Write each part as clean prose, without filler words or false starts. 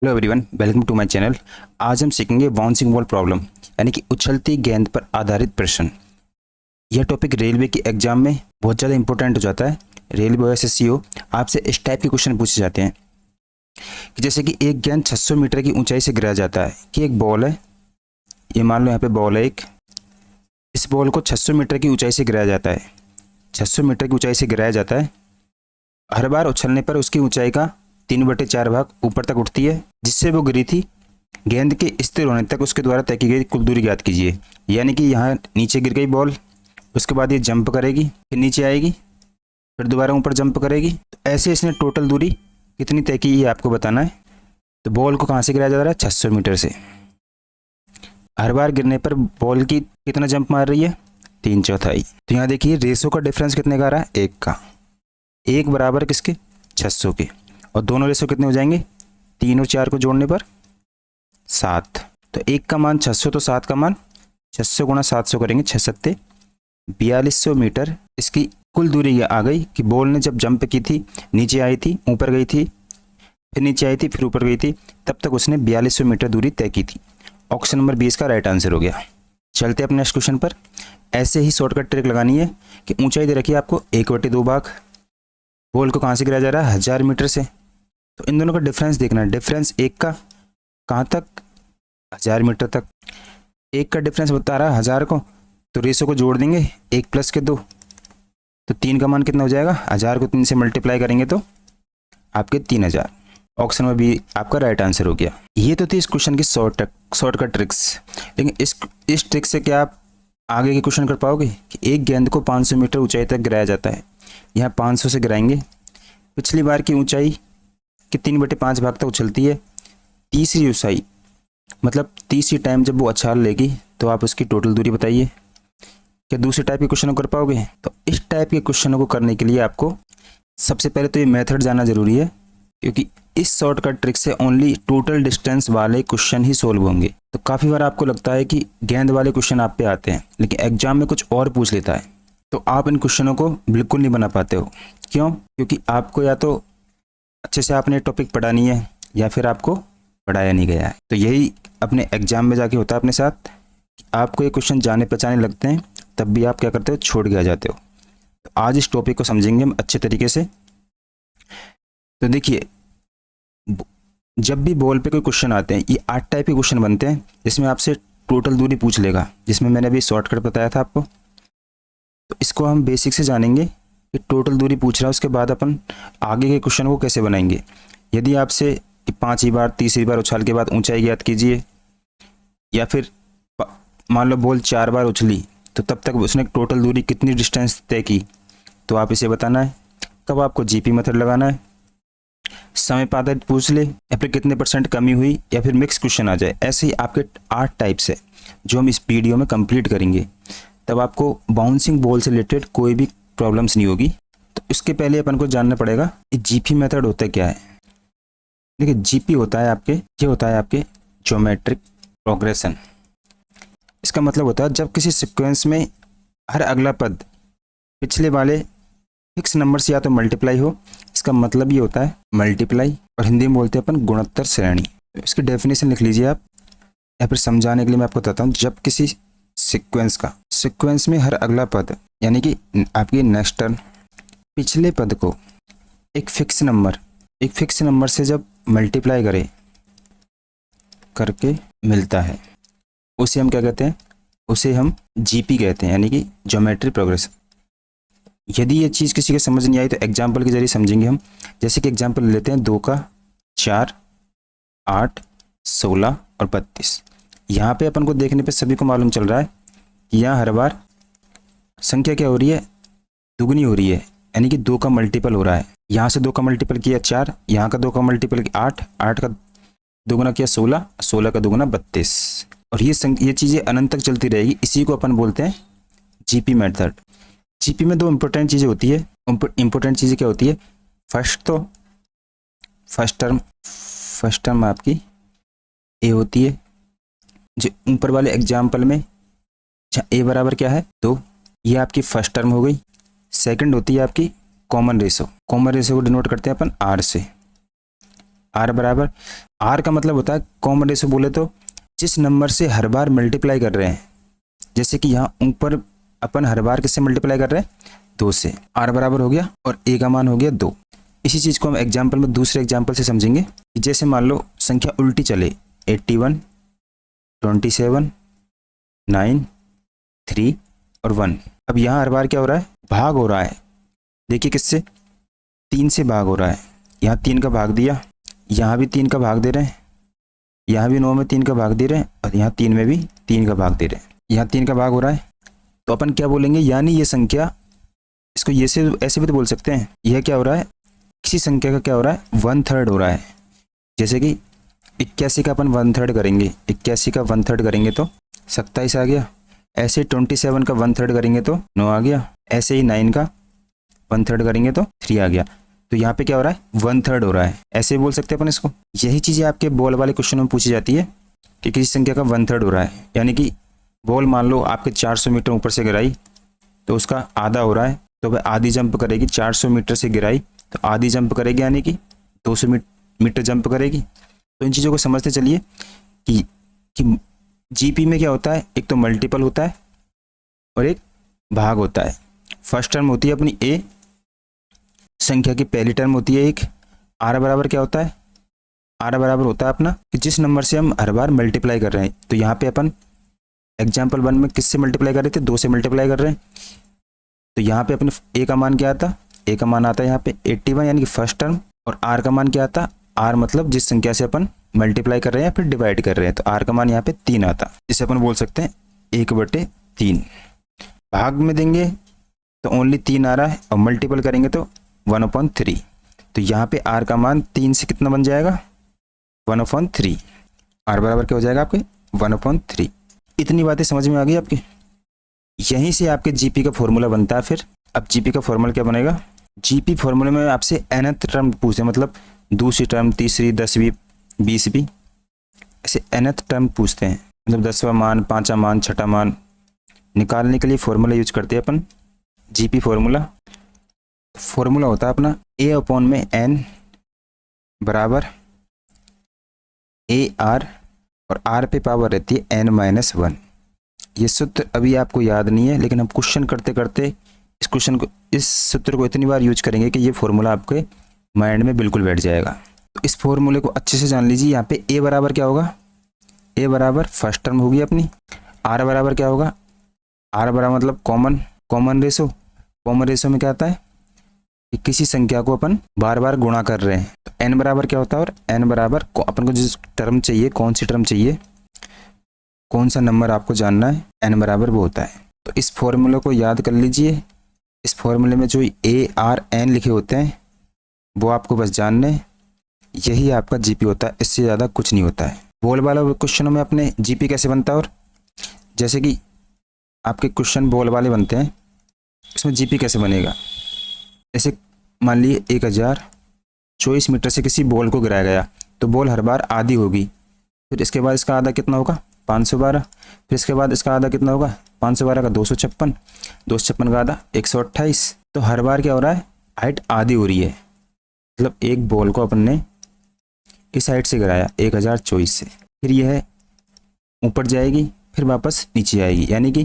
Hello everyone, welcome to my channel. आज हम सीखेंगे बाउंसिंग बॉल प्रॉब्लम यानी कि उछलती गेंद पर आधारित प्रश्न। यह टॉपिक रेलवे के एग्जाम में बहुत ज़्यादा इंपॉर्टेंट हो जाता है। रेलवे हो एसएससी हो, आपसे इस टाइप के क्वेश्चन पूछे जाते हैं कि जैसे कि एक गेंद 600 मीटर की ऊंचाई से गिराया जाता है कि एक बॉल है, ये मान लो यहाँ पे बॉल है एक, इस बॉल को 600 मीटर की ऊंचाई से गिराया जाता है। 600 मीटर की ऊंचाई से गिराया जाता है। हर बार उछलने पर उसकी ऊंचाई का 3/4 भाग ऊपर तक उठती है, जिससे वो गिरी थी। गेंद के स्थिर होने तक उसके द्वारा तय की गई कुल दूरी ज्ञात कीजिए। यानी कि यहाँ नीचे गिर गई बॉल, उसके बाद ये जंप करेगी, फिर नीचे आएगी, फिर दोबारा ऊपर जंप करेगी। तो ऐसे इसने टोटल दूरी कितनी तय की, ये आपको बताना है। तो बॉल को कहाँ से गिराया जा रहा है? 600 मीटर से। हर बार गिरने पर बॉल की कितना जंप मार रही है? 3/4। तो यहाँ देखिए रेसो का डिफरेंस कितने का आ रहा है? 1 का। 1 बराबर किसके? 600 के। और दोनों रेसो कितने हो जाएंगे? 3 और 4 को जोड़ने पर 7। तो 1 का मान 600, तो 7 का मान 600 गुणा 700 करेंगे, 6 सत्ते 4200 मीटर। इसकी कुल दूरी ये आ गई कि बॉल ने जब जंप की थी, नीचे आई थी, ऊपर गई थी, फिर नीचे आई थी, फिर ऊपर गई थी, तब तक उसने 4200 मीटर दूरी तय की थी। ऑप्शन नंबर 20 का राइट आंसर हो गया। चलते अपने नेक्स्ट क्वेश्चन पर। ऐसे ही शॉर्टकट ट्रिक लगानी है कि ऊंचाई दे रखी है आपको 1/2 भाग। बॉल को कहाँ से गिराया जा रहा है? 1000 मीटर से। तो इन दोनों का डिफरेंस देखना है। डिफरेंस 1 का कहाँ तक? 1000 मीटर तक। 1 का डिफरेंस बता रहा है 1000 को, तो रेसो को जोड़ देंगे 1 + के 2, तो 3 का मान कितना हो जाएगा? 1000 को 3 से मल्टीप्लाई करेंगे तो आपके 3000। ऑप्शन में भी आपका राइट आंसर हो गया। ये तो थी इस क्वेश्चन की शॉर्टकट ट्रिक्स। लेकिन इस ट्रिक से क्या आप आगे के क्वेश्चन कर पाओगे कि एक गेंद को 500 मीटर ऊंचाई तक गिराया जाता है। यहाँ 500 से गिराएंगे। पिछली बार की ऊंचाई कि 3/5 भाग तक उछलती है। तीसरी ऊंचाई मतलब तीसरी टाइम जब वो उछाल लेगी तो आप उसकी टोटल दूरी बताइए। क्या दूसरे टाइप के क्वेश्चन कर पाओगे? तो इस टाइप के क्वेश्चनों को करने के लिए आपको सबसे पहले तो ये मेथड जानना जरूरी है, क्योंकि इस शॉर्टकट ट्रिक से ओनली टोटल डिस्टेंस वाले क्वेश्चन ही सोल्व होंगे। तो काफ़ी बार आपको लगता है कि गेंद वाले क्वेश्चन आप पे आते हैं, लेकिन एग्जाम में कुछ और पूछ लेता है, तो आप इन क्वेश्चनों को बिल्कुल नहीं बना पाते हो। क्यों? क्योंकि आपको या तो अच्छे से आपने टॉपिक पढ़ा नहीं है, या फिर आपको पढ़ाया नहीं गया है। तो यही अपने एग्जाम में जाके होता है अपने साथ कि आपको ये क्वेश्चन जाने पहचाने लगते हैं, तब भी आप क्या करते हो? छोड़ के आ जाते हो। तो आज इस टॉपिक को समझेंगे हम अच्छे तरीके से। तो देखिए, जब भी बॉल पे कोई क्वेश्चन आते हैं, ये 8 टाइप के क्वेश्चन बनते हैं, जिसमें आपसे टोटल दूरी पूछ लेगा, जिसमें मैंने अभी शॉर्टकट बताया था आपको। तो इसको हम बेसिक से जानेंगे कि टोटल दूरी पूछ रहा है, उसके बाद अपन आगे के क्वेश्चन को कैसे बनाएंगे। यदि आपसे 5वीं बार, तीसरी बार उछाल के बाद ऊंचाई ज्ञात कीजिए, या फिर मान लो बॉल 4 बार उछली, तो तब तक उसने टोटल दूरी कितनी डिस्टेंस तय की, तो आप इसे बताना है। कब आपको जीपी मेथड लगाना है, समय पर आधारित पूछ ले, या फिर कितने % कमी हुई, या फिर मिक्स क्वेश्चन आ जाए। ऐसे ही आपके 8 टाइप्स है जो हम इस वीडियो में कंप्लीट करेंगे। तब आपको बाउंसिंग बॉल से रिलेटेड कोई भी प्रॉब्लम्स नहीं होगी। तो इसके पहले अपन को जानना पड़ेगा कि जीपी मेथड होता क्या है। देखिए, जीपी होता है आपके, ये होता है आपके ज्योमेट्रिक प्रोग्रेशन। इसका मतलब होता है जब किसी सीक्वेंस में हर अगला पद पिछले वाले फिक्स नंबर से या तो मल्टीप्लाई हो, इसका मतलब ये होता है मल्टीप्लाई, और हिंदी में बोलते हैं अपन गुणोत्तर श्रेणी। तो इसकी डेफिनेशन लिख लीजिए आप, या फिर समझाने के लिए मैं आपको बताता हूँ। जब किसी सीक्वेंस में हर अगला पद यानी कि आपकी नेक्स्ट टर्म पिछले पद को एक फिक्स नंबर से जब मल्टीप्लाई करके मिलता है, उसे हम क्या कहते हैं? उसे हम जीपी कहते हैं, यानी कि ज्योमेट्री प्रोग्रेशन। यदि ये चीज़ किसी के समझ नहीं आई तो एग्जाम्पल के जरिए समझेंगे हम। जैसे कि एग्जाम्पल लेते हैं 2 का 4, 8, 16 और 32। यहाँ पे अपन को देखने पे सभी को मालूम चल रहा है कि यहाँ हर बार संख्या क्या हो रही है? दुगनी हो रही है, यानी कि 2 का मल्टीपल हो रहा है। यहाँ से 2 का मल्टीपल किया 4, यहाँ का 2 का मल्टीपल किया 8, 8 का दोगुना किया 16, 16 का दोगुना 32। और ये चीज़ें अनंत तक चलती रहेगी। इसी को अपन बोलते हैं जीपी मेथड। जीपी में 2 इंपॉर्टेंट चीज़ें होती है। इंपॉर्टेंट चीज़ें क्या होती है? फर्स्ट टर्म आपकी ए होती है, जो ऊपर वाले एग्जाम्पल में ए बराबर क्या है? 2, ये आपकी फर्स्ट टर्म हो गई। सेकंड होती है आपकी कॉमन रेशो को डिनोट करते हैं अपन आर से। आर बराबर आर का मतलब होता है कॉमन रेशो, बोले तो जिस नंबर से हर बार मल्टीप्लाई कर रहे हैं, जैसे कि यहाँ ऊपर अपन हर बार किससे मल्टीप्लाई कर रहे हैं, 2 से। आर बराबर हो गया और ए का मान हो गया 2। इसी चीज़ को हम एग्जाम्पल में दूसरे एग्जाम्पल से समझेंगे कि जैसे मान लो संख्या उल्टी चले, 81, 27, 9, 3 और 1। अब यहाँ हर बार क्या हो रहा है, भाग हो रहा है। देखिए किससे, 3 से भाग हो रहा है। यहाँ 3 का भाग दिया, यहाँ भी 3 का भाग दे रहे हैं, यहाँ भी 9 में 3 का भाग दे रहे हैं और यहाँ 3 में भी 3 का भाग दे रहे हैं। यहाँ 3 का भाग हो रहा है तो अपन क्या बोलेंगे, यानी ये संख्या, इसको ये से ऐसे भी तो बोल सकते हैं, यह क्या हो रहा है, किसी संख्या का क्या हो रहा है, 1/3 हो रहा है। जैसे कि 81 का अपन 1/3 करेंगे, 81 का 1/3 करेंगे तो 27 आ गया। ऐसे 27 का 1/3 करेंगे तो 9 आ गया। ऐसे ही 9 का 1/3 करेंगे तो 3 आ गया। तो यहाँ पे क्या हो रहा है, 1/3 हो रहा है। ऐसे बोल सकते हैं अपन इसको। यही चीज़ें आपके बॉल वाले क्वेश्चन में पूछी जाती है कि किसी संख्या का 1/3 हो रहा है, यानी कि बॉल मान लो आपके 400 मीटर ऊपर से गिराई तो उसका आधा हो रहा है, तो वह आधी जंप करेगी। 400 मीटर से गिराई तो आधी जंप करेगी, यानी कि 200 मीटर जंप करेगी। तो इन चीज़ों को समझते चलिए कि जीपी में क्या होता है, एक तो मल्टीपल होता है और एक भाग होता है। फर्स्ट टर्म होती है अपनी ए, संख्या की पहली टर्म होती है एक। आर बराबर क्या होता है, आर बराबर होता है अपना कि जिस नंबर से हम हर बार मल्टीप्लाई कर रहे हैं। तो यहाँ पे अपन एग्जाम्पल 1 में किससे मल्टीप्लाई कर रहे थे, 2 से मल्टीप्लाई कर रहे हैं। तो यहाँ पे अपने ए का मान क्या आता, ए का मान आता है यहाँ पे 81, यानी कि फर्स्ट टर्म। और आर का मान क्या आता, आर मतलब जिस संख्या से अपन मल्टीप्लाई कर रहे हैं फिर डिवाइड कर रहे हैं, तो आर का मान यहाँ पे 3 आता, जिसे अपन बोल सकते हैं 1/3। भाग में देंगे तो ओनली 3 आ रहा है और मल्टीपल करेंगे तो 1/3। तो यहाँ पे आर का मान 3 से कितना बन जाएगा, 1/3। आर बराबर क्या हो जाएगा आपके 1/3। इतनी बातें समझ में आ गई आपकी। यहीं से आपके जीपी का फॉर्मूला बनता है। फिर अब जीपी का फॉर्मूला क्या बनेगा, जीपी फॉर्मूले में आपसे nth टर्म पूछते हैं, मतलब दूसरी टर्म, तीसरी, 10वीं, 20वीं, ऐसे nth टर्म पूछते हैं, मतलब 10वां मान, 5वां मान, 6वां मान निकालने के लिए फॉर्मूला यूज करते हैं अपन, जीपी फॉर्मूला। फॉर्मूला होता है अपना A/n बराबर AR और R पे पावर रहती है n-1। ये सूत्र अभी आपको याद नहीं है, लेकिन हम क्वेश्चन करते करते इस सूत्र को इतनी बार यूज करेंगे कि ये फॉर्मूला आपके माइंड में बिल्कुल बैठ जाएगा। तो इस फॉर्मूले को अच्छे से जान लीजिए। यहाँ पे A बराबर क्या होगा, A बराबर फर्स्ट टर्म होगी अपनी। R बराबर क्या होगा, R बराबर मतलब कॉमन रेशो। कॉमन रेशो में क्या आता है कि किसी संख्या को अपन बार बार गुणा कर रहे हैं। तो n बराबर क्या होता है, और n बराबर अपन को जिस टर्म चाहिए, कौन सी टर्म चाहिए, कौन सा नंबर आपको जानना है, n बराबर वो होता है। तो इस फॉर्मूले को याद कर लीजिए। इस फॉर्मूले में जो ARN लिखे होते हैं वो आपको बस जानने, यही आपका जीपी होता है, इससे ज़्यादा कुछ नहीं होता है। बॉल वाला क्वेश्चनों में अपने जीपी कैसे बनता है, और जैसे कि आपके क्वेश्चन बॉल वाले बनते हैं, उसमें जीपी कैसे बनेगा। जैसे मान लिए 1024 मीटर से किसी बॉल को गिराया गया, तो बॉल हर बार आधी होगी। फिर इसके बाद इसका आधा कितना होगा, 512। फिर इसके बाद इसका आधा कितना होगा, 512 का 256, 256 का आधा 128। तो हर बार क्या हो रहा है, हाइट आधी हो रही है। मतलब एक बॉल को अपन ने इस साइड से गिराया 1024 से, फिर यह ऊपर जाएगी, फिर वापस नीचे आएगी, यानी कि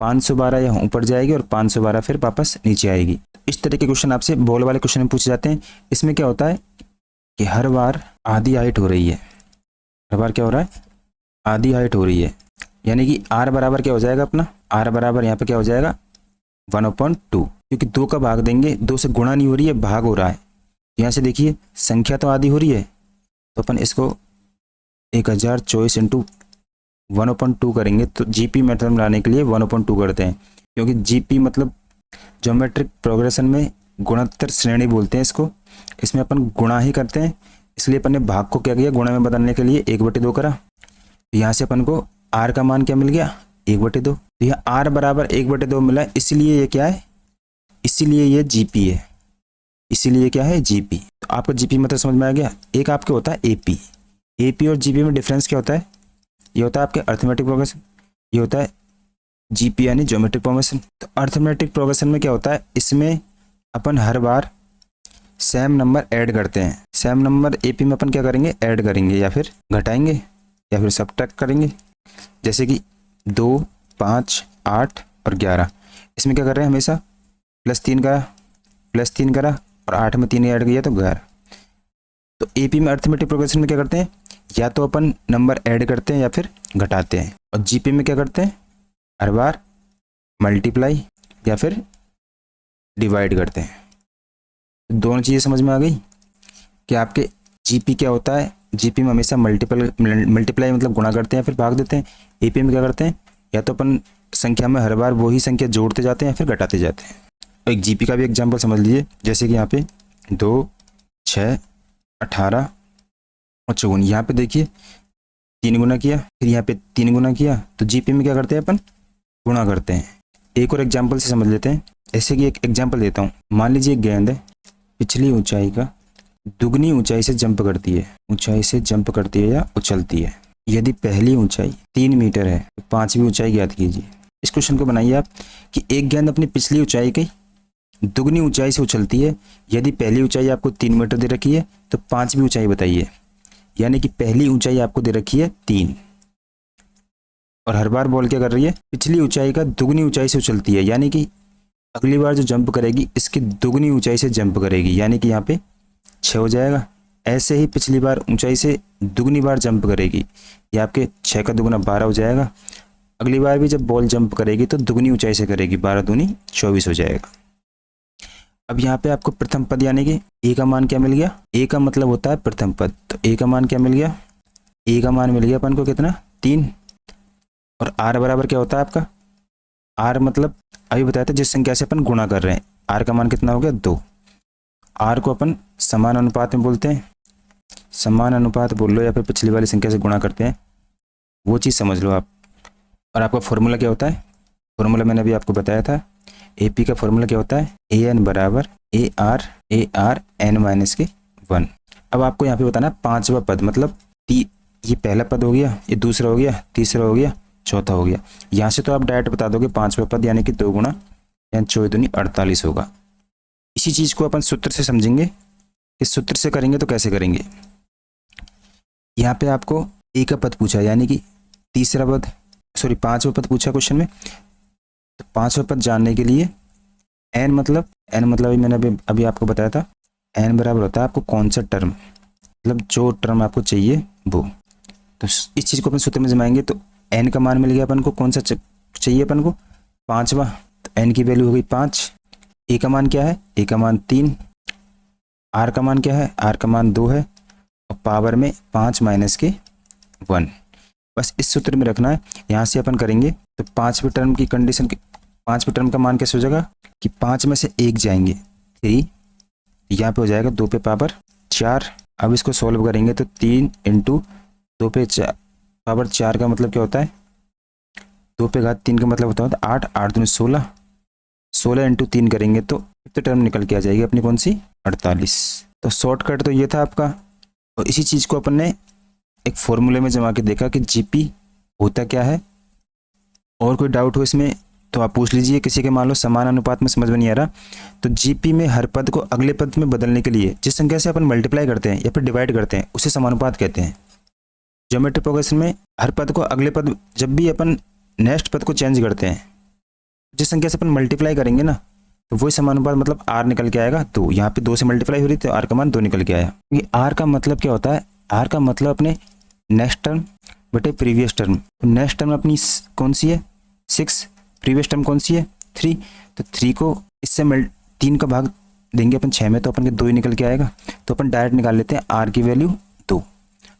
512 यहाँ ऊपर जाएगी और 512 फिर वापस नीचे आएगी। इस तरह के क्वेश्चन आपसे बॉल वाले क्वेश्चन में पूछे जाते हैं। इसमें क्या होता है कि हर बार आधी हाइट हो रही है, हर बार क्या हो रहा है, आधी हाइट हो रही है, यानी कि R बराबर क्या हो जाएगा अपना, R बराबर यहाँ पे क्या हो जाएगा 1/2, क्योंकि 2 का भाग देंगे, 2 से गुणा नहीं हो रही है, भाग हो रहा है। यहाँ से देखिए संख्या तो आधी हो रही है, तो अपन इसको 1024 इंटू 1/2 करेंगे। तो जीपी मेथड में लाने के लिए 1/2 करते हैं, क्योंकि जीपी मतलब ज्योमेट्रिक प्रोग्रेशन में गुणोत्तर श्रेणी बोलते हैं इसको। इसमें अपन गुणा ही करते हैं, इसलिए अपन ने भाग को क्या किया, गुणा में बदलने के लिए 1/2 करा। यहाँ से अपन को R का मान क्या मिल गया, 1/2। तो यहाँ R बराबर 1/2 मिला, इसलिए ये क्या है, इसीलिए ये जीपी है, इसीलिए क्या है जीपी। तो आपको जीपी मतलब समझ में आ गया। एक आपके होता है एपी। एपी और जीपी में डिफरेंस क्या होता है, ये होता है आपके अर्थमेटिक प्रोग्रेशन, ये होता है जीपी यानी ज्योमेट्रिक प्रोग्रेशन। तो अर्थमेटिक प्रोग्रेशन में क्या होता है, इसमें अपन हर बार सेम नंबर ऐड करते हैं। सेम नंबर एपी में अपन क्या करेंगे, ऐड करेंगे या फिर घटाएंगे या फिर सब्ट्रैक्ट करेंगे। जैसे कि 2, 5, 8 और 11, इसमें क्या कर रहे हैं, हमेशा +3 करा और 8 में 3 ऐड किया तो 11। तो एपी में अर्थमेटिक प्रोग्रेशन में क्या करते हैं, या तो अपन नंबर ऐड करते हैं या फिर घटाते हैं। और जीपी में क्या करते हैं, हर बार मल्टीप्लाई या फिर डिवाइड करते हैं। दोनों चीज़ें समझ में आ गई कि आपके जीपी क्या होता है। जीपी में हमेशा मल्टीप्लाई मतलब गुणा करते हैं फिर भाग देते हैं। एपी में क्या करते हैं, या तो अपन संख्या में हर बार वही संख्या जोड़ते जाते हैं या फिर घटाते जाते हैं। एक जीपी का भी एग्जाम्पल समझ लीजिए, जैसे कि यहाँ पे 2, 6, 18 और 54। यहाँ पे देखिए 3 गुना किया, फिर यहाँ पे 3 गुना किया, तो जीपी में क्या करते हैं अपन, गुणा करते हैं। एक और एग्जाम्पल से समझ लेते हैं। ऐसे कि एक एग्जाम्पल देता हूँ। मान लीजिए एक गेंद है, पिछली ऊंचाई का दुगनी ऊंचाई से जंप करती है या उछलती है। यदि पहली ऊंचाई 3 मीटर है तो 5वीं ऊंचाई ज्ञात कीजिए। इस क्वेश्चन को बनाइए आप कि एक गेंद अपनी पिछली ऊंचाई की दुगनी ऊंचाई से उछलती है। यदि पहली ऊंचाई आपको 3 मीटर दे रखी है तो 5वीं ऊंचाई बताइए। यानी कि पहली ऊंचाई आपको दे रखी है 3 और हर बार बॉल क्या कर रही है, पिछली ऊंचाई का दुगनी ऊंचाई से उछलती है। यानी कि अगली बार जो जंप करेगी इसकी दुगनी ऊंचाई से जंप करेगी, यानी कि यहाँ पे 6 हो जाएगा। ऐसे ही पिछली बार ऊंचाई से दुगनी बार जंप करेगी, ये आपके 6 का दुगना 12 हो जाएगा। अगली बार भी जब बॉल जंप करेगी तो दुगनी ऊंचाई से करेगी, 12 दूनी 24 हो जाएगा। अब यहाँ पे आपको प्रथम पद यानी कि ए का मान क्या मिल गया, ए का मतलब होता है प्रथम पद, तो ए का मान क्या मिल गया, ए का मान मिल गया अपन को कितना, 3। और आर बराबर क्या होता है आपका, आर मतलब अभी बताया था जिस संख्या से अपन गुणा कर रहे हैं। आर का मान कितना हो गया, 2। आर को अपन समान अनुपात में बोलते हैं, समान अनुपात बोल लो या फिर पिछली वाली संख्या से गुणा करते हैं, वो चीज़ समझ लो आप। और आपका फॉर्मूला क्या होता है, फॉर्मूला मैंने अभी आपको बताया था। एपी का फॉर्मूला क्या होता है, ए एन बराबर ए आर एन माइनस के 1। अब आपको यहाँ पे बताना है 5वां पद, मतलब ये पहला पद हो गया, ये दूसरा हो गया, तीसरा हो गया, चौथा हो गया। यहाँ से तो आप डायरेक्ट बता दोगे 5वां पद यानी कि 2 गुना यानी 24 दूनी 48 होगा। इसी चीज़ को अपन सूत्र से समझेंगे। इस सूत्र से करेंगे तो कैसे करेंगे, यहाँ पे आपको ए का पद पूछा यानी कि 5वां पद पूछा क्वेश्चन में। तो 5वां पद जानने के लिए एन मतलब मैंने अभी आपको बताया था, एन बराबर होता है आपको कौन सा टर्म, मतलब जो टर्म आपको चाहिए वो। तो इस चीज़ को अपन सूत्र में जमाएंगे तो एन का मान मिल गया अपन को, कौन सा चाहिए अपन को, 5वां। तो एन की वैल्यू हो गई 5। ए का मान क्या है, ए का मान 3। आर का मान क्या है, आर का मान 2 है और पावर में 5 माइनस के 1। बस इस सूत्र में रखना है। यहाँ से अपन करेंगे तो 5वें टर्म की कंडीशन, 5वें टर्म का मान कैसे हो जाएगा कि 5 में से 1 जाएंगे 3, यहाँ पे हो जाएगा 2 पे पावर 4। अब इसको सॉल्व करेंगे तो 3 × 2 पे पावर 4 का मतलब क्या होता है, 2 पे घात 3 का मतलब होता है 8, 8 दूनी 16, 16 × 3 करेंगे तो टर्म निकल के आ जाएगी अपनी कौन सी, 48। तो शॉर्टकट तो ये था आपका। और इसी चीज़ को अपन ने एक फॉर्मूले में जमा के देखा कि जीपी होता क्या है। और कोई डाउट हो इसमें तो आप पूछ लीजिए किसी के, मान लो समान अनुपात में समझ में नहीं आ रहा तो जीपी में हर पद को अगले पद में बदलने के लिए जिस संख्या से अपन मल्टीप्लाई करते हैं या फिर डिवाइड करते हैं उसे समानुपात कहते हैं। ज्योमेट्रिक प्रोग्रेशन में हर पद को अगले पद, जब भी अपन नेक्स्ट पद को चेंज करते हैं जिस संख्या से अपन मल्टीप्लाई करेंगे ना तो वही समानुपात मतलब आर निकल के आएगा 2। यहाँ पे 2 से मल्टीप्लाई हो रही तो आर का मान 2 निकल के आया। क्योंकि आर का मतलब क्या होता है, आर का मतलब अपने नेक्स्ट टर्म बटे प्रीवियस टर्म। नेक्स्ट टर्म अपनी कौन सी है, 6, प्रीवियस टर्म कौन सी है, 3। तो 3 को इससे 3 का भाग देंगे अपन 6 में तो अपन के 2 ही निकल के आएगा। तो अपन डायरेक्ट निकाल लेते हैं आर की वैल्यू 2।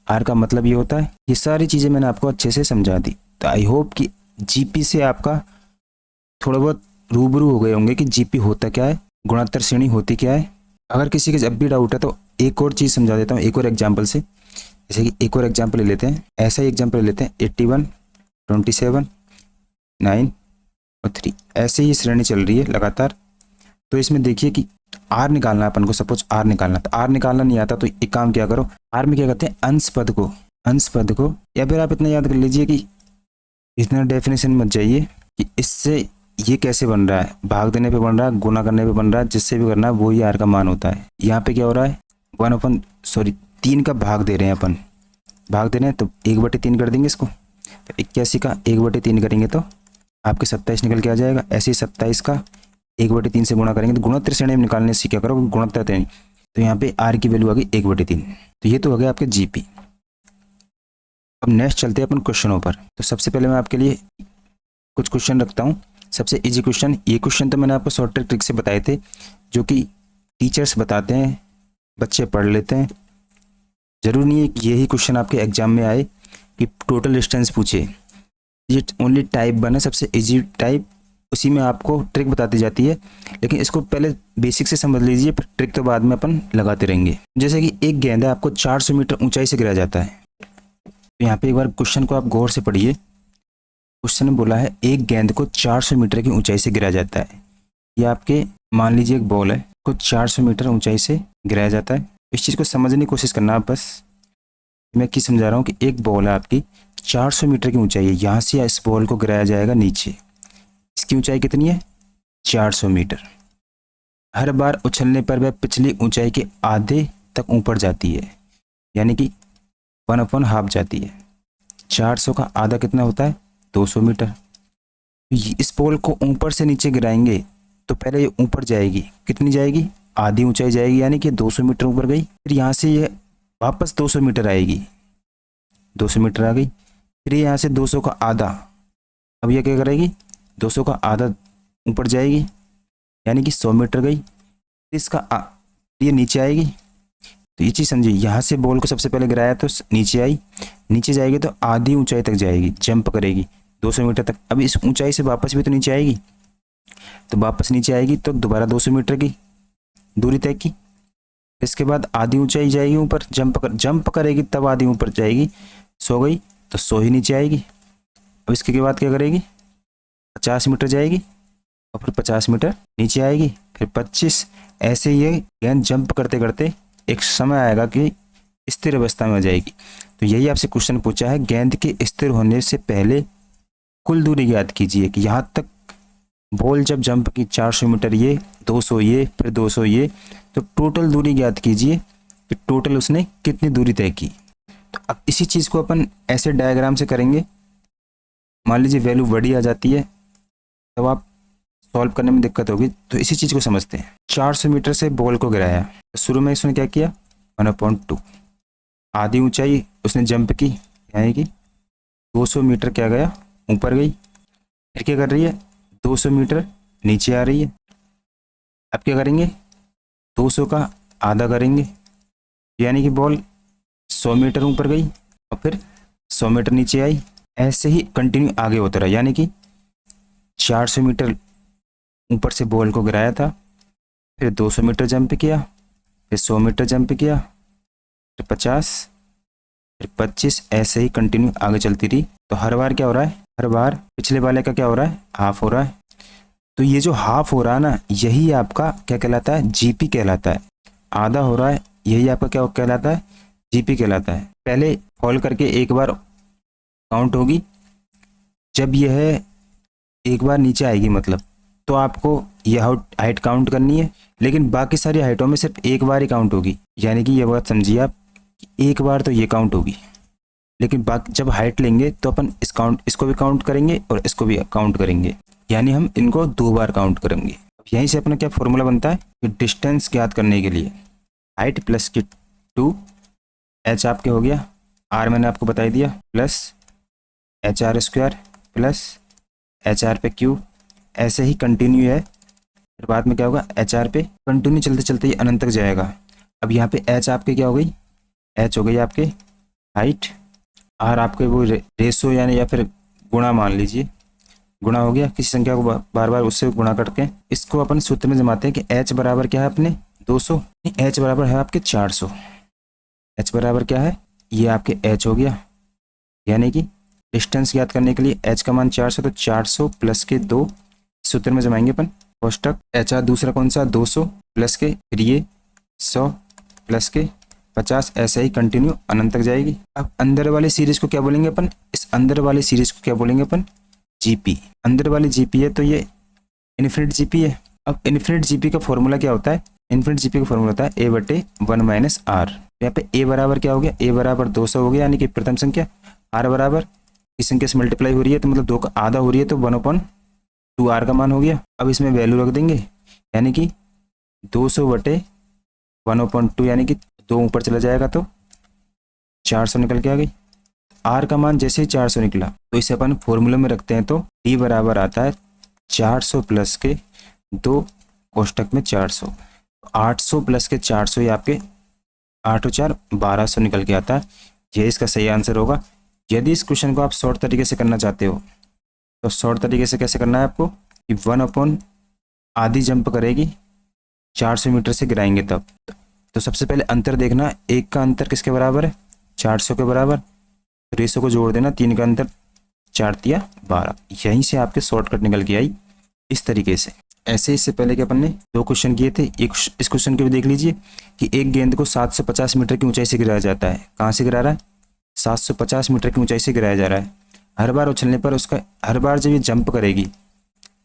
आर का मतलब ये होता है। ये सारी चीज़ें मैंने आपको अच्छे से समझा दी। तो आई होप कि जीपी से आपका थोड़ा बहुत रूबरू हो गए होंगे कि जीपी होता क्या है, गुणोत्तर श्रेणी होती क्या है। अगर किसी के जब भी डाउट है तो एक और चीज़ समझा देता हूँ एक और एग्जाम्पल से। जैसे कि एक और एग्जाम्पल ले लेते हैं, ऐसा ही एग्जाम्पल ले लेते हैं 81, 27, 9 और 3, ऐसे ही श्रेणी चल रही है लगातार। तो इसमें देखिए कि आर निकालना है अपन को, सपोज आर निकालना, तो आर निकालना नहीं आता तो एक काम क्या करो, आर में क्या करते हैं अंश पद को या फिर आप इतना याद कर लीजिए कि इतना डेफिनेशन मत जाइए कि इससे ये कैसे बन रहा है, भाग देने पे बन रहा है, गुना करने पे बन रहा है, जिससे भी करना है वही आर का मान होता है। यहाँ पे क्या हो रहा है, 3 का भाग दे रहे हैं अपन, भाग दे रहे हैं तो 1/3 कर देंगे इसको, तो 81 का 1/3 करेंगे तो आपके 27 निकल के आ जाएगा। ऐसे ही 27 का 1/3 से गुणा करेंगे तो गुणोत्तर श्रेणी में निकालने से क्या करो, गुणोत्तर श्रेणी, तो यहाँ पे आर की वैल्यू आ गई 1/3। तो ये तो हो गया आपके जीपी। अब नेक्स्ट चलते हैं अपन क्वेश्चनों पर। तो सबसे पहले मैं आपके लिए कुछ क्वेश्चन रखता हूँ। सबसे इजी क्वेश्चन, ये क्वेश्चन तो मैंने आपको शॉर्ट ट्रिक से बताए थे, जो कि टीचर्स बताते हैं, बच्चे पढ़ लेते हैं। जरूरी नहीं है कि यही क्वेश्चन आपके एग्जाम में आए कि टोटल डिस्टेंस पूछे। ये ओनली टाइप 1 है, सबसे इजी टाइप, उसी में आपको ट्रिक बताती जाती है, लेकिन इसको पहले बेसिक से समझ लीजिए, फिर ट्रिक तो बाद में अपन लगाते रहेंगे। जैसे कि एक गेंद है, आपको 400 मीटर ऊंचाई से गिराया जाता है। तो यहाँ पे एक बार क्वेश्चन को आप गौर से पढ़िए। क्वेश्चन ने बोला है एक गेंद को 400 मीटर की ऊंचाई से गिराया जाता है। ये आपके मान लीजिए एक बॉल है, को 400 मीटर ऊंचाई से गिराया जाता है। इस चीज़ को समझने की कोशिश करना आप बस। मैं क्या समझा रहा हूँ कि एक बॉल है आपकी 400 मीटर की ऊंचाई है, यहाँ से इस बॉल को गिराया जाएगा नीचे। इसकी ऊंचाई कितनी है, 400 मीटर। हर बार उछलने पर वह पिछली ऊंचाई के आधे तक ऊपर जाती है, यानी कि 1/2 जाती है। 400 का आधा कितना होता है, 200 मीटर। इस बॉल को ऊपर से नीचे गिराएंगे तो पहले ये ऊपर जाएगी, कितनी जाएगी, आधी ऊंचाई जाएगी, यानी कि 200 मीटर ऊपर गई। फिर यहाँ से ये वापस 200 मीटर आएगी, 200 मीटर आ गई। फिर यहाँ से 200 का आधा, अब ये क्या करेगी, 200 का आधा ऊपर जाएगी, यानी कि 100 मीटर गई। ये नीचे आएगी। तो ये चीज़ समझिए, यहाँ से बॉल को सबसे पहले गिराया तो नीचे आई, नीचे जाएगी तो आधी ऊंचाई तक जाएगी, जंप करेगी 200 मीटर तक। अब इस ऊंचाई से वापस भी तो नीचे आएगी, तो वापस नीचे आएगी तो दोबारा 200 मीटर की दूरी तय की। इसके बाद आधी ऊंचाई जाएगी ऊपर, जंप करेगी तब आधी ऊपर जाएगी, 100 गई तो 100 ही नीचे आएगी। अब इसके बाद क्या करेगी, 50 मीटर जाएगी और फिर 50 मीटर नीचे आएगी, फिर 25। ऐसे ये गेंद जंप करते करते एक समय आएगा कि स्थिर अवस्था में आ जाएगी। तो यही आपसे क्वेश्चन पूछा है, गेंद के स्थिर होने से पहले कुल दूरी ज्ञात कीजिए कि यहाँ तक बॉल जब जंप की 400 मीटर ये, 200 ये, फिर 200 ये, तो टोटल दूरी ज्ञात कीजिए कि टोटल उसने कितनी दूरी तय की। तो अब इसी चीज़ को अपन ऐसे डायग्राम से करेंगे। मान लीजिए वैल्यू बड़ी आ जाती है, तब आप सॉल्व करने में दिक्कत होगी। तो इसी चीज़ को समझते हैं। 400 मीटर से बॉल को गिराया, तो शुरू में इसने क्या किया, 1/2 आधी ऊंचाई उसने जंप की, यानी कि 200 मीटर क्या गया, ऊपर गई। फिर क्या कर रही है, 200 मीटर नीचे आ रही है। अब क्या करेंगे, 200 का आधा करेंगे, यानी कि बॉल 100 मीटर ऊपर गई और फिर 100 मीटर नीचे आई। ऐसे ही कंटिन्यू आगे होता रहा, यानी कि 400 मीटर ऊपर से बॉल को गिराया था, फिर 200 मीटर जंप किया, फिर 100 मीटर जंप किया, फिर 50, फिर 25। ऐसे ही कंटिन्यू आगे चलती रही। तो हर बार क्या हो रहा है, हर बार पिछले वाले का क्या हो रहा है, हाफ हो रहा है। तो ये जो हाफ हो रहा है ना, यही आपका क्या कहलाता है, जीपी कहलाता है। आधा हो रहा है, यही आपका क्या कहलाता है, जीपी कहलाता है। पहले फॉल करके एक बार काउंट होगी, जब यह एक बार नीचे आएगी मतलब, तो आपको यह हाइट काउंट करनी है। लेकिन बाकी सारी हाइटों में सिर्फ एक बार ही काउंट होगी, यानी कि ये बात समझिए आप, एक बार तो ये काउंट होगी, लेकिन बाकी जब हाइट लेंगे तो अपन इसको भी काउंट करेंगे और इसको भी काउंट करेंगे, यानी हम इनको 2 बार काउंट करेंगे। यहीं से अपना क्या फॉर्मूला बनता है कि डिस्टेंस ज्ञात करने के लिए हाइट प्लस की 2 एच आपके हो गया, आर मैंने आपको बता दिया, प्लस HR² प्लस HR पे Q। ऐसे ही कंटिन्यू है, फिर बाद में क्या होगा, HR पे कंटिन्यू चलते चलते ये अनंत तक जाएगा। अब यहाँ पे H आपके क्या हो गई, H हो गई आपके हाइट, R आपके वो रेशो यानी या फिर गुणा मान लीजिए, गुणा हो गया, किसी संख्या को बार बार उससे गुणा करके इसको अपन सूत्र में जमाते हैं कि H बराबर क्या है अपने 200, H बराबर है आपके 400। H बराबर क्या है, ये आपके H हो गया, यानी कि डिस्टेंस ज्ञात करने के लिए H का मान 400, तो 400 प्लस के 2 सूत्र में जमाएंगे अपन, कोष्टक HR दूसरा कौन सा 200 प्लस के, फिर ये 100 प्लस के 50। ऐसे ही कंटिन्यू अनंत तक जाएगी। अब अंदर वाली सीरीज को क्या बोलेंगे अपन, इस अंदर वाली सीरीज को क्या बोलेंगे अपन, जीपी। अंदर वाली जीपी है तो ये इन्फिनिट जीपी है। अब इन्फिनिट जीपी का फॉर्मूला क्या होता है, इन्फिनिट जीपी का फॉर्मूला होता है ए बटे 1 माइनस आर। यहाँ पे ए बराबर क्या हो गया, ए बराबर 200 हो गया, यानी कि प्रथम संख्या, आर बराबर इस संख्या से मल्टीप्लाई हो रही है तो मतलब 2 का आधा हो रही है तो 1/2 आर का मान हो गया। अब इसमें वैल्यू रख देंगे, यानी कि 200 बटे 1/2, यानी कि 2 ऊपर चला जाएगा तो 400 निकल के आ गई। आर का मान जैसे ही 400 निकला तो इसे अपन फॉर्मूले में रखते हैं तो डी बराबर आता है 400 प्लस के 2 कोष्टक में 400, 800 प्लस के 400, ये आपके 8 और 4 1200 निकल के आता है। ये इसका सही आंसर होगा। यदि इस क्वेश्चन को आप शॉर्ट तरीके से करना चाहते हो तो शॉर्ट तरीके से कैसे करना है आपको, कि 1 आधी जंप करेगी 400 मीटर से गिराएंगे तब। तो सबसे पहले अंतर देखना, 1 का अंतर किसके बराबर है, 400 के बराबर, रेशो को जोड़ देना, 3 का अंतर 4 तिया 12, यहीं से आपके शॉर्टकट निकल के आई इस तरीके से। ऐसे इससे पहले कि अपन ने 2 क्वेश्चन किए थे, एक इस क्वेश्चन को भी देख लीजिए कि एक गेंद को 750 मीटर की ऊंचाई से गिराया जाता है। कहाँ से गिरा रहा है, 750 मीटर की ऊंचाई से गिराया जा रहा है। हर बार उछलने पर उसका, हर बार जब ये जंप करेगी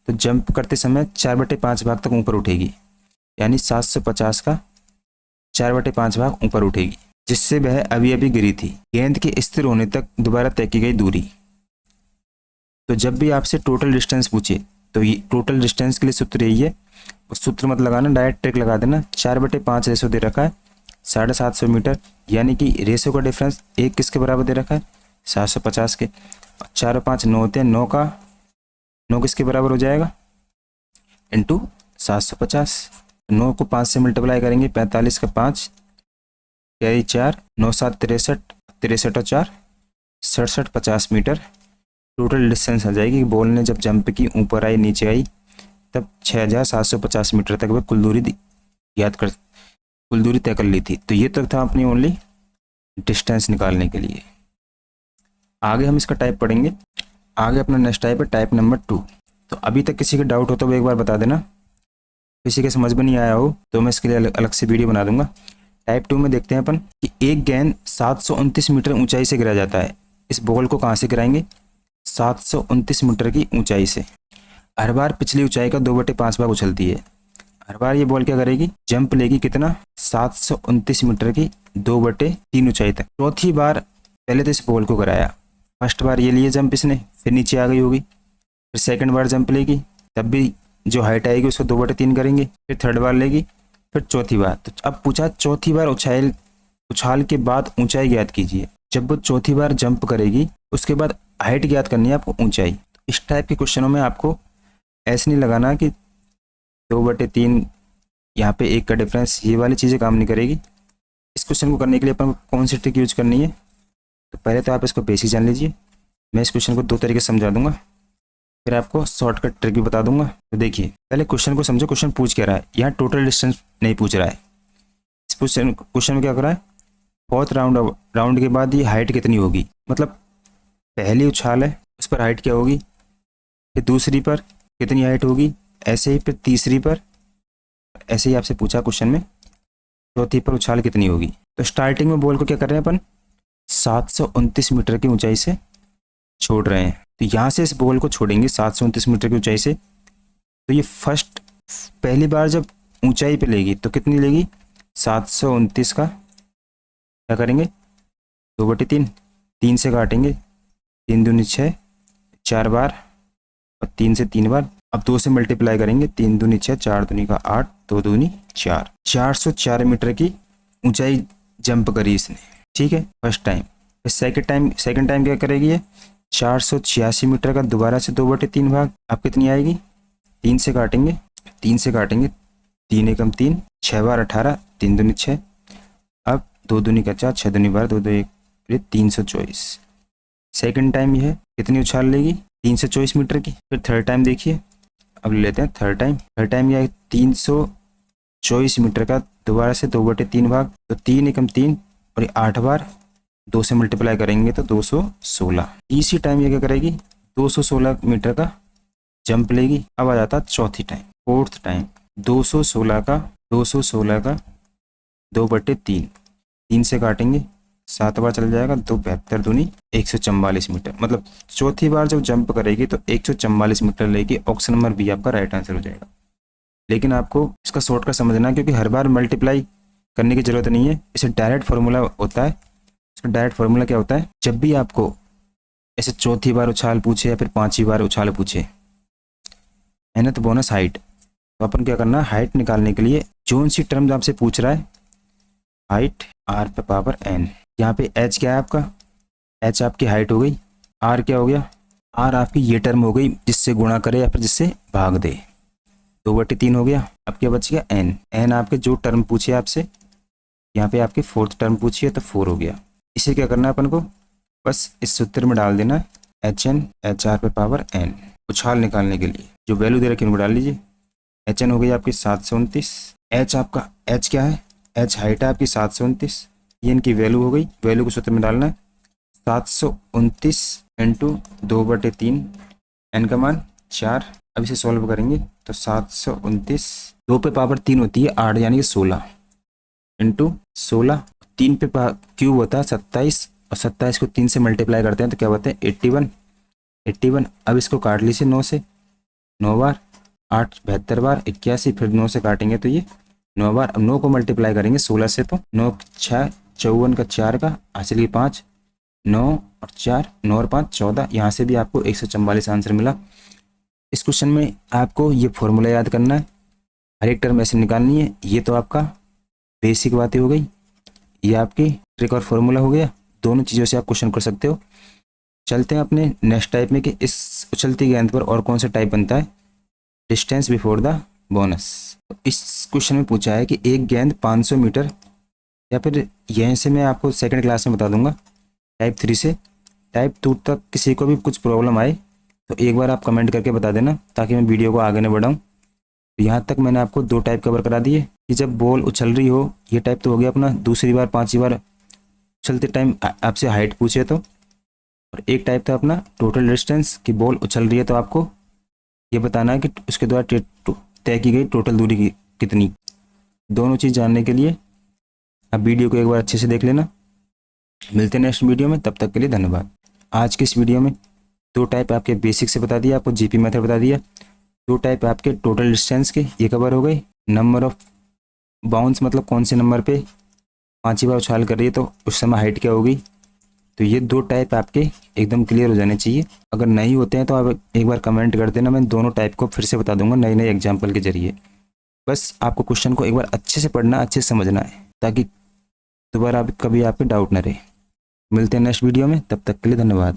तो जंप करते समय 4/5 भाग तक ऊपर उठेगी, यानी 750 का 4/5 भाग ऊपर उठेगी, जिससे वह अभी अभी गिरी थी। गेंद के स्थिर होने तक दोबारा तय की गई दूरी। तो जब भी आपसे टोटल डिस्टेंस पूछे तो ये टोटल डिस्टेंस के लिए सूत्र यही है, उस सूत्र मत लगाना, डायरेक्ट ट्रिक लगा देना। 4/5 रेशो दे रखा है 750 मीटर, यानी कि रेशो का डिफरेंस 1 किसके बराबर दे रखा है, 750 के। 4 और 5 9 होते हैं, 9 का 9 किसके बराबर हो जाएगा, इंटू 750। 9 को 5 से मल्टीप्लाई करेंगे, 45 का 5 कैरी 4, 9 7 63, 63 और 4 67, 50 मीटर टोटल डिस्टेंस आ जाएगी। बॉल ने जब जंप की, ऊपर आई नीचे आई, तब 6750 मीटर तक वह कुल दूरी कुल दूरी तय कर ली थी। तो ये तक था अपनी ओनली डिस्टेंस निकालने के लिए। आगे हम इसका टाइप पढ़ेंगे। आगे अपना नेक्स्ट टाइप है टाइप नंबर 2। तो अभी तक किसी का डाउट हो तो वो एक बार बता देना, किसी के समझ में नहीं आया हो तो मैं इसके लिए अलग से वीडियो बना दूंगा। टाइप 2 में देखते हैं अपन कि एक गेंद 729 मीटर ऊंचाई से गिरा जाता है। इस बॉल को कहाँ से गिराएंगे, 729 मीटर की ऊंचाई से। हर बार पिछली ऊंचाई का 2/5 भाग उछलती है। हर बार ये बॉल क्या करेगी, जंप लेगी कितना, 729 मीटर की 2/3 ऊंचाई तक। चौथी बार पहले तो इस बॉल को गिराया, फर्स्ट बार ये लिए जंप इसने, फिर नीचे आ गई होगी, फिर सेकंड बार जंप लेगी, तब भी जो हाइट आएगी उसको 2/3 करेंगे, फिर थर्ड बार लेगी, फिर चौथी बार। तो अब पूछा चौथी बार उछाल के बाद ऊंचाई ज्ञात कीजिए। जब वो चौथी बार जंप करेगी उसके बाद हाइट ज्ञात करनी है आपको, ऊंचाई। इस टाइप के क्वेश्चनों में आपको ऐसे नहीं लगाना कि 2/3 यहाँ पे 1 का डिफरेंस, ये वाली चीज़ें काम नहीं करेगी। इस क्वेश्चन को करने के लिए अपन को कौन सी ट्रिक यूज करनी है, तो पहले तो आप इसको बेसिक जान लीजिए। मैं इस क्वेश्चन को 2 तरीके से समझा दूंगा, फिर आपको शॉर्टकट ट्रिक भी बता दूंगा। तो देखिए पहले क्वेश्चन को समझो, क्वेश्चन पूछ क्या रहा है। यहाँ टोटल डिस्टेंस नहीं पूछ रहा है। इस क्वेश्चन में क्या कर रहा है, 4th राउंड के बाद ये हाइट कितनी होगी, मतलब पहली उछाल है उस पर हाइट क्या होगी, फिर दूसरी पर कितनी हाइट होगी, ऐसे ही फिर तीसरी पर, ऐसे ही आपसे पूछा क्वेश्चन में चौथी पर उछाल कितनी होगी। तो स्टार्टिंग में बॉल को क्या कर रहे हैं अपन, 729 मीटर की ऊंचाई से छोड़ रहे हैं। तो यहाँ से इस बॉल को छोड़ेंगे 729 मीटर की ऊंचाई से। तो ये पहली बार जब ऊंचाई पे लेगी तो कितनी लेगी, 729 का क्या करेंगे 2/3, 3 से काटेंगे, 3 दूनी 6, 4 बार और 3 से 3 बार। अब 2 से मल्टीप्लाई करेंगे, 3 दूनी 6, 4 दूनी का 8, 2 दूनी 4, 404 मीटर की ऊंचाई जंप करी इसने, ठीक है, फर्स्ट टाइम। सेकंड टाइम क्या करेगी ये, 486 मीटर का दोबारा से 2/3 भाग। अब कितनी आएगी, 3 से काटेंगे, 3 एकम 3, 6 बार 18, 3 दूनी 6, अब 2 दूनी का 4, 6 दूनी 12, 2 2 1, 324। सेकंड टाइम यह कितनी उछाल लेगी, 324 मीटर की। फिर थर्ड टाइम देखिए, अब ले लेते हैं थर्ड टाइम यह 324 मीटर का दोबारा से 2/3 भाग। तो 3 एकम 3 और ये 8 बार 2 से मल्टीप्लाई करेंगे तो 216। इसी टाइम ये क्या करेगी, 216 मीटर का जंप लेगी। अब आ जाता चौथी टाइम, फोर्थ टाइम, 216 का 2/3, 3 से काटेंगे, 7 बार चल जाएगा, 2 72 दूनी 144 मीटर। मतलब चौथी बार जब जंप करेगी तो 144 मीटर लेगी। ऑप्शन नंबर बी आपका राइट आंसर हो जाएगा। लेकिन आपको इसका शॉर्टकट समझना है, क्योंकि हर बार मल्टीप्लाई करने की जरूरत नहीं है। इसे डायरेक्ट फार्मूला होता है। इसका डायरेक्ट फार्मूला क्या होता है, जब भी आपको ऐसे चौथी बार उछाल पूछे या फिर 5वीं बार उछाल पूछे है ना, तो बोनस हाइट, तो अपन क्या करना है, हाइट निकालने के लिए जोन सी टर्म आपसे पूछ रहा है, हाइट आर पे पावर एन। यहाँ पे एच क्या है आपका, एच आपकी हाइट हो गई, आर क्या हो गया, आर आपकी ये टर्म हो गई जिससे गुणा करे या फिर जिससे भाग दे, 2/3 हो गया। अब क्या बच गया, एन। एन आपके जो टर्म पूछे आपसे, यहाँ पे आपकी 4th टर्म पूछी है तो 4 हो गया। इसे क्या करना है अपन को, बस इस सूत्र में डाल देना एच एन एच आर पे पावर एन। उछाल निकालने के लिए जो वैल्यू दे रखी है उनको डाल लीजिए। एच एन हो गई आपकी 729, एच आपका, एच क्या है, एच हाइट है आपकी 729, ये इनकी वैल्यू हो गई। वैल्यू को सूत्र में डालना है 729 इंटू 2/3, एन का मान 4। अब इसे सॉल्व करेंगे तो 729, 2 पे पावर 3 होती है 8, यानी कि 16 इंटू 16, 3 पे क्यूब होता है 27, और 27 को 3 से मल्टीप्लाई करते हैं तो क्या होता है 81। 81 अब इसको काट लीजिए 9 से, 9 बार, 8 72 बार, 81, फिर 9 से काटेंगे तो ये 9 बार। अब 9 को मल्टीप्लाई करेंगे 16 से तो 9 6 54 का 4 का हासिल की 5, 9 और 4, 9 और 5 14। यहाँ से भी आपको 144 आंसर मिला। इस क्वेश्चन में आपको ये फॉर्मूला याद करना है, हर एक टर्म ऐसे निकालनी है। ये तो आपका बेसिक बातें हो गई, ये आपकी ट्रिक और फॉर्मूला हो गया। दोनों चीज़ों से आप क्वेश्चन कर सकते हो। चलते हैं अपने नेक्स्ट टाइप में कि इस उछलती गेंद पर और कौन सा टाइप बनता है, डिस्टेंस बिफोर द बोनस। इस क्वेश्चन में पूछा है कि एक गेंद 500 मीटर, या फिर यहीं से मैं आपको सेकंड क्लास में बता दूंगा, टाइप 3 से टाइप 2 तक किसी को भी कुछ प्रॉब्लम आए तो एक बार आप कमेंट करके बता देना, ताकि मैं वीडियो को आगे न बढ़ाऊँ। तो यहाँ तक मैंने आपको 2 टाइप कवर करा दिए कि जब बॉल उछल रही हो, ये टाइप तो हो गया अपना। दूसरी बार 5वीं बार उछलते टाइम आपसे हाइट पूछे तो, और एक टाइप था अपना टोटल डिस्टेंस कि बॉल उछल रही है तो आपको ये बताना है कि उसके द्वारा तय की गई टोटल दूरी की कितनी। दोनों चीज़ जानने के लिए आप वीडियो को एक बार अच्छे से देख लेना। मिलते हैं नेक्स्ट वीडियो में, तब तक के लिए धन्यवाद। आज के इस वीडियो में 2 टाइप आपके बेसिक से बता दिया, आपको जीपी मेथड बता दिया। 2 टाइप आपके टोटल डिस्टेंस के ये कवर हो गई। नंबर ऑफ बाउंस मतलब कौन से नंबर पे 5वीं बार उछाल कर रही है तो उस समय हाइट क्या होगी। तो ये 2 टाइप आपके एकदम क्लियर हो जाने चाहिए। अगर नहीं होते हैं तो आप एक बार कमेंट कर देना, मैं दोनों टाइप को फिर से बता दूंगा नए नए एग्जाम्पल के जरिए। बस आपको क्वेश्चन को एक बार अच्छे से पढ़ना, अच्छे से समझना है, ताकि दोबारा कभी आपके डाउट ना रहे। मिलते हैं नेक्स्ट वीडियो में, तब तक के लिए धन्यवाद।